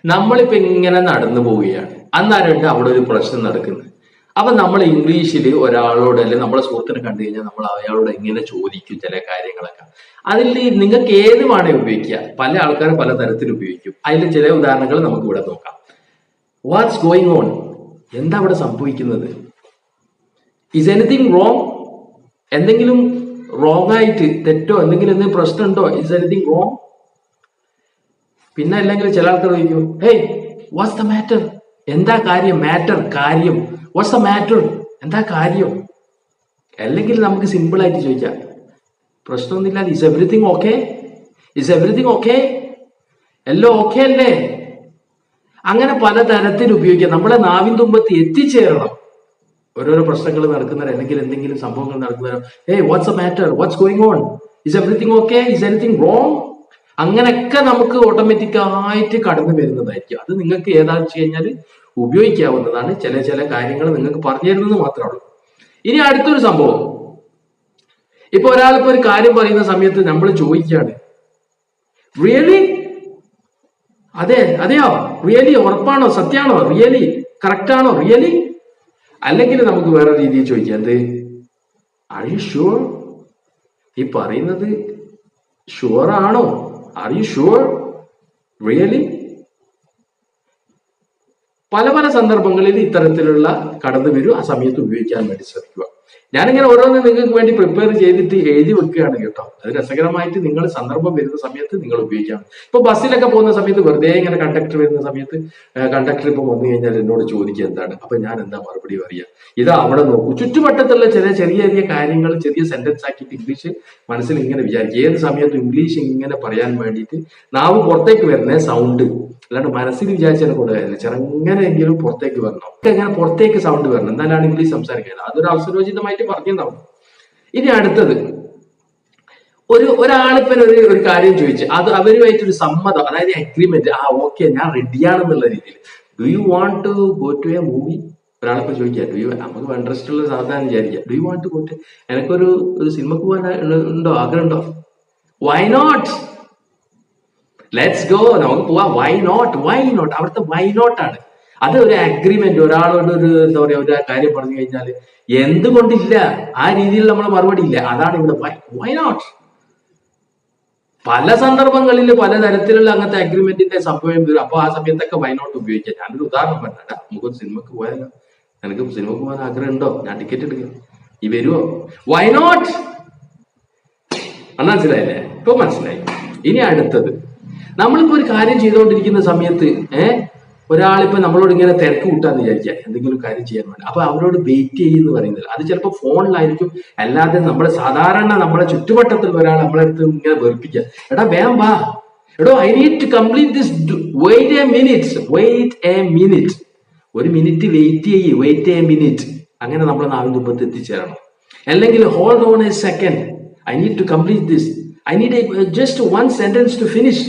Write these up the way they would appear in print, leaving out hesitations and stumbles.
നമ്മളിപ്പോ ഇങ്ങനെ നടന്നു പോവുകയാണ്, അന്നേരമുണ്ട് അവിടെ ഒരു പ്രശ്നം നടക്കുന്നത്. അപ്പൊ നമ്മൾ ഇംഗ്ലീഷിൽ ഒരാളോട് അല്ലെങ്കിൽ നമ്മളെ സുഹൃത്തിനെ കണ്ടു കഴിഞ്ഞാൽ നമ്മൾ അയാളോട് എങ്ങനെ ചോദിക്കും ചില കാര്യങ്ങളൊക്കെ. അതിൽ നിങ്ങൾക്ക് ഏത് വേണേ ഉപയോഗിക്കുക, പല ആൾക്കാരും പല തരത്തിൽ ഉപയോഗിക്കും. അതിൽ ചില ഉദാഹരണങ്ങൾ നമുക്ക് ഇവിടെ നോക്കാം. Watts going on? എന്താ അവിടെ സംഭവിക്കുന്നത്? Is anything wrong? എന്തെങ്കിലും റോങ് ആയിട്ട് തെറ്റോ എന്തെങ്കിലും പ്രശ്നമുണ്ടോ? Is anything wrong? പിന്നെ അല്ലെങ്കിൽ ചില ആൾക്കാർ ചോദിക്കും, ഹേയ് വാട്ട്സ് ദ മാറ്റർ? എന്താ കാര്യം? മാറ്റർ കാര്യം. Watts the matter? എന്താ കാര്യം? അല്ലെങ്കിൽ നമുക്ക് സിമ്പിൾ ആയിട്ട് ചോദിക്കാം, പ്രശ്നമൊന്നുമില്ല, is everything okay? Is everything okay? എല്ലാം ഓക്കെ അല്ലേ? അങ്ങനെ പലതരത്തിൽ ഉപയോഗിക്കാം. നമ്മളെ നാവിൻ തുമ്പത്ത് എത്തിച്ചേരണം. ഓരോരോ പ്രശ്നങ്ങൾ നടക്കുന്നവർ അല്ലെങ്കിൽ എന്തെങ്കിലും സംഭവങ്ങൾ നടക്കുന്നവരോ, hey what's the matter? What's going on? Is everything okay? Is anything wrong? അങ്ങനെയൊക്കെ നമുക്ക് ഓട്ടോമാറ്റിക്കായിട്ട് കടന്നു വരുന്നതായിരിക്കും. അത് നിങ്ങൾക്ക് ഏതാണെന്ന് വെച്ച് കഴിഞ്ഞാൽ ഉപയോഗിക്കാവുന്നതാണ്. ചില ചില കാര്യങ്ങൾ നിങ്ങൾക്ക് പറഞ്ഞു തരുന്നത് മാത്രമേ ഉള്ളൂ. ഇനി അടുത്തൊരു സംഭവം, ഇപ്പൊ ഒരാളിപ്പോ ഒരു കാര്യം പറയുന്ന സമയത്ത് നമ്മൾ ചോദിക്കുകയാണ്, റിയലി? അതെയോ? റിയലി? ഉറപ്പാണോ? സത്യമാണോ? റിയലി? കറക്റ്റ് ആണോ? റിയലി? അല്ലെങ്കിൽ നമുക്ക് വേറെ രീതിയിൽ ചോദിക്കാം, എന്ത്? Are you sure? ഈ പറയുന്നത് ഷുവർ ആണോ? Are you sure? റിയലി? പല പല സന്ദർഭങ്ങളിൽ ഇത്തരത്തിലുള്ള കടന്നു വരും. ആ സമയത്ത് ഉപയോഗിക്കാൻ വേണ്ടി ശ്രമിക്കുക. ഞാനിങ്ങനെ ഓരോന്ന് നിങ്ങൾക്ക് വേണ്ടി പ്രിപ്പയർ ചെയ്തിട്ട് എഴുതി വെക്കുകയാണ് കേട്ടോ. അത് രസകരമായിട്ട് നിങ്ങൾ സന്ദർഭം വരുന്ന സമയത്ത് നിങ്ങൾ ഉപയോഗിക്കാം. ഇപ്പൊ ബസ്സിലൊക്കെ പോകുന്ന സമയത്ത് വെറുതെ ഇങ്ങനെ കണ്ടക്ടർ വരുന്ന സമയത്ത് കണ്ടക്ടർ ഇപ്പൊ വന്നു കഴിഞ്ഞാൽ എന്നോട് ചോദിക്കുക എന്താണ്, അപ്പൊ ഞാൻ എന്താ മറുപടി പറയുക? ഇതാ അവിടെ നോക്കൂ, ചുറ്റുവട്ടത്തുള്ള ചെറിയ ചെറിയ കാര്യങ്ങൾ ചെറിയ സെന്റൻസ് ആക്കിയിട്ട് ഇംഗ്ലീഷ് മനസ്സിൽ ഇങ്ങനെ വിചാരിക്കും. ഏത് സമയത്തും ഇംഗ്ലീഷ് ഇങ്ങനെ പറയാൻ വേണ്ടിയിട്ട് നാവ് പുറത്തേക്ക് വരുന്ന സൗണ്ട്, അല്ലാണ്ട് മനസ്സിൽ വിചാരിച്ചാൽ കൊണ്ട് കാര്യമില്ല. ചെറുങ്ങനെയെങ്കിലും പുറത്തേക്ക് വരണം, അങ്ങനെ പുറത്തേക്ക് സൗണ്ട് വരണം, എന്നാലാണ് ഇംഗ്ലീഷ് സംസാരിക്കാൻ. അതൊരു അവസരോചിതമായിട്ട് പറഞ്ഞിട്ടുണ്ടാവും. ഇനി അടുത്തത്, ഒരാളിപ്പോ ഒരു കാര്യം ചോദിച്ചു, അത് അവരുമായിട്ടൊരു സമ്മതം, അതായത് അഗ്രിമെന്റ്, ഓക്കെ ഞാൻ റെഡിയാണെന്നുള്ള രീതിയിൽ. Do you want to go to a movie? ഒരാളിപ്പോ ചോദിക്കുക, നമുക്ക് ഇൻട്രസ്റ്റ് ഉള്ള സാധാരണ വിചാരിക്കുക, do you want to go to, എനിക്കൊരു സിനിമക്ക് പോകാൻ ഉണ്ടോ, ആഗ്രഹം ഉണ്ടോ? Why not? ലെറ്റ്സ് ഗോ, നമുക്ക് പോവാം. Why not? Why not? അവിടുത്തെ വൈ നോട്ട് ആണ്. അത് ഒരു അഗ്രിമെന്റ്. ഒരാളോട് ഒരു എന്താ പറയാ ഒരു കാര്യം പറഞ്ഞു കഴിഞ്ഞാൽ എന്തുകൊണ്ടില്ല, ആ രീതിയിൽ നമ്മൾ മറുപടി ഇല്ല. അതാണ് ഇവിടെ വൈ നോട്ട്. പല സന്ദർഭങ്ങളിൽ പലതരത്തിലുള്ള അങ്ങനത്തെ അഗ്രിമെന്റിന്റെ സംഭവം വരും. അപ്പൊ ആ സമയത്തൊക്കെ വൈ നോട്ട് ഉപയോഗിക്കാം. ഞാനൊരു ഉദാഹരണം പറഞ്ഞാ, നമുക്കൊരു സിനിമക്ക് പോയാലോ, എനിക്ക് സിനിമക്ക് പോകാൻ ആഗ്രഹം ഉണ്ടോ, ഞാൻ ടിക്കറ്റ് എടുക്കാം, ഈ വരുവോ? Why not? മനസ്സിലായില്ലേ? ഇപ്പൊ മനസ്സിലായി. ഇനി അടുത്തത്, നമ്മളിപ്പോ ഒരു കാര്യം ചെയ്തുകൊണ്ടിരിക്കുന്ന സമയത്ത് ഒരാളിപ്പോ നമ്മളോട് ഇങ്ങനെ തിരക്ക് കൂട്ടാന്ന് വിചാരിക്കുക, എന്തെങ്കിലും കാര്യം ചെയ്യാൻ വേണ്ടി. അപ്പൊ അവരോട് വെയിറ്റ് ചെയ്യുന്നു പറയുന്നില്ല. അത് ചിലപ്പോൾ ഫോണിലായിരിക്കും, അല്ലാതെ നമ്മളെ സാധാരണ നമ്മളെ ചുറ്റുവട്ടത്തിലുള്ള ഒരാൾ നമ്മളെ അടുത്ത് ഇങ്ങനെ വെറുപ്പിക്കുക, എടാ വേഗം വാ, എടോ I need to complete this, wait a minute, wait a minute, ഒരു മിനിറ്റ് വെയിറ്റ് ചെയ്യ്, വെയിറ്റ് എ മിനിറ്റ്. അങ്ങനെ നമ്മളെ നാവിൻ തുമ്പത്ത് എത്തിച്ചേരണം. അല്ലെങ്കിൽ hold on a second, I need to complete this, I need just one sentence to finish.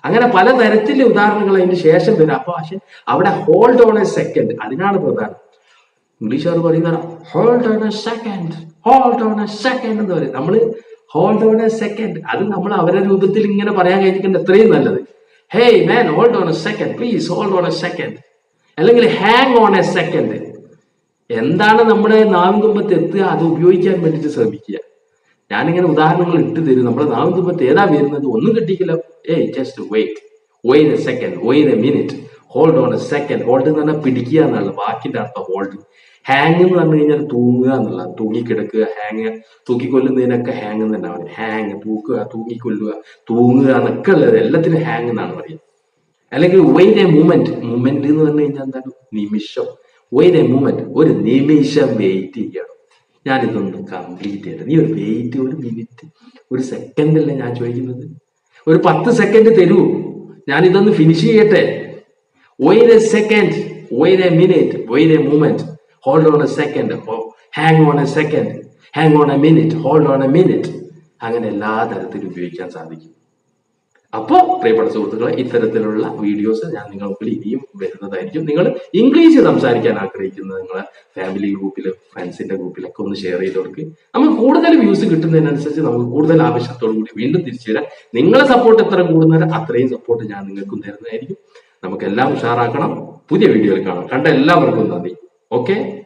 അങ്ങനെ പലതരത്തിലെ ഉദാഹരണങ്ങൾ അതിന് ശേഷം വരും. അപ്പൊ പക്ഷെ അവിടെ ഹോൾഡ് ഓൺ എ സെക്കൻഡ്, അതിനാണ് പ്രധാനം. ഇംഗ്ലീഷുകാർ പറയുന്ന hold on a second, hold on a second എന്ന് പറയും. നമ്മള് ഹോൾഡ് ഓൺ എ സെക്കൻഡ്, അത് നമ്മൾ അവരുടെ രൂപത്തിൽ ഇങ്ങനെ പറയാൻ കഴിഞ്ഞിട്ടുണ്ട്, എത്രയും നല്ലത്. Hey man, hold on a second, please hold on a second. അല്ലെങ്കിൽ ഹാങ് ഓൺ എ സെക്കൻഡ്. എന്താണ് നമ്മുടെ നാവിൻ തുമ്പത്ത് എത്തുക, അത് ഉപയോഗിക്കാൻ വേണ്ടിയിട്ട് ശ്രമിക്കുക. ഞാനിങ്ങനെ ഉദാഹരണങ്ങൾ ഇട്ട് തരും. നമ്മുടെ നാവിൻ തുമ്പത്ത് ഏതാ വരുന്നത്, ഒന്നും കിട്ടിയില്ല. Just wait a second, wait a minute, hold on a second. Hold എന്ന് പറഞ്ഞാൽ പിടിക്കുക എന്നുള്ള വാക്കിന്റെ അർത്ഥം ഹോൾഡ്. ഹാങ് എന്ന് പറഞ്ഞു കഴിഞ്ഞാൽ തൂങ്ങുക എന്നുള്ള, തൂങ്ങിക്കിടക്കുക. ഹാങ്, തൂക്കിക്കൊല്ലുന്നതിനൊക്കെ ഹാങ് എന്ന് തന്നെ പറയും. ഹാങ്, തൂക്കുക, തൂങ്ങിക്കൊല്ലുക, തൂങ്ങുക എന്നൊക്കെ ഉള്ളത് എല്ലാത്തിനും ഹാങ് എന്നാണ് പറയുക. അല്ലെങ്കിൽ വെയിറ്റ് എ മൂമെന്റ്. മൂമെന്റ് എന്ന് പറഞ്ഞു കഴിഞ്ഞാൽ എന്താണ്? നിമിഷം. വെയിറ്റ് എ മൂമെന്റ്, ഒരു നിമിഷം വെയിറ്റ് ചെയ്യണം, ഞാനിതൊന്ന് കംപ്ലീറ്റ് ചെയ്യട്ടെ. നീ ഒരു വെയിറ്റ്, ഒരു മിനിറ്റ്, ഒരു സെക്കൻഡ് അല്ലേ ഞാൻ ചോദിക്കുന്നത്, ഒരു 10 സെക്കൻഡ് തരൂ, ഞാനിതൊന്ന് ഫിനിഷ് ചെയ്യട്ടെ. Wait a second, wait a minute, wait a moment, hold on a second, hang on a second, hang on a minute, hold on a minute. അങ്ങനെ എല്ലാ തരത്തിലും ഉപയോഗിക്കാൻ സാധിക്കും. അപ്പോൾ പ്രിയപ്പെട്ട സുഹൃത്തുക്കളെ, ഇത്തരത്തിലുള്ള വീഡിയോസ് ഞാൻ നിങ്ങൾക്ക് ഇനിയും വരുന്നതായിരിക്കും. നിങ്ങൾ ഇംഗ്ലീഷ് സംസാരിക്കാൻ ആഗ്രഹിക്കുന്നത് നിങ്ങളെ ഫാമിലി ഗ്രൂപ്പിലും ഫ്രണ്ട്സിന്റെ ഗ്രൂപ്പിലൊക്കെ ഒന്ന് ഷെയർ ചെയ്തവർക്ക് നമുക്ക് കൂടുതൽ വ്യൂസ് കിട്ടുന്നതിനനുസരിച്ച് നമുക്ക് കൂടുതൽ ആവശ്യത്തോടു കൂടി വീണ്ടും തിരിച്ചു തരാം. നിങ്ങളെ സപ്പോർട്ട് എത്ര കൂടുന്നവരെ അത്രയും സപ്പോർട്ട് ഞാൻ നിങ്ങൾക്കും തരുന്നതായിരിക്കും. നമുക്കെല്ലാം ഉഷാറാക്കണം. പുതിയ വീഡിയോയിൽ കാണാം. കണ്ട എല്ലാവർക്കും നന്ദി. ഓക്കെ.